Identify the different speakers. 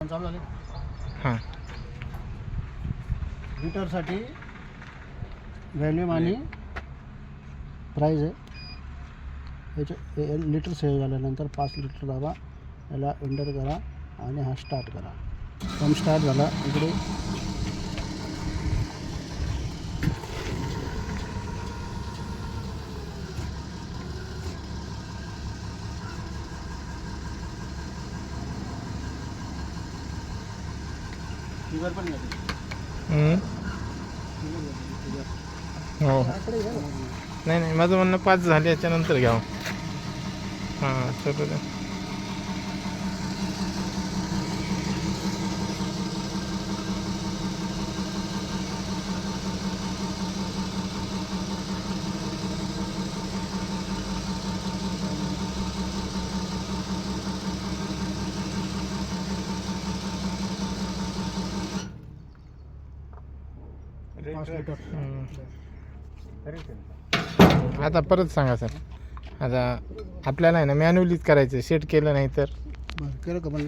Speaker 1: चालू झाले
Speaker 2: हां
Speaker 1: लिटरसाठी व्हॅल्यूम आणि प्राईज आहे. याच्या लिटर सेव्ह झाल्यानंतर 5 लिटर दाबा, याला एंटर करा आणि हा स्टार्ट करा. पंप स्टार्ट झाला. इकडे शुगर पण घ्यायची.
Speaker 2: हो नाही नाही, माझं म्हणणं 5 झाले याच्यानंतर घ्यावं. हां चलो द्या. आता परत सांगा सर. आता आपल्याला आहे ना मॅन्युअलीच करायचं, सेट केलं नाही तर
Speaker 1: केलं का पण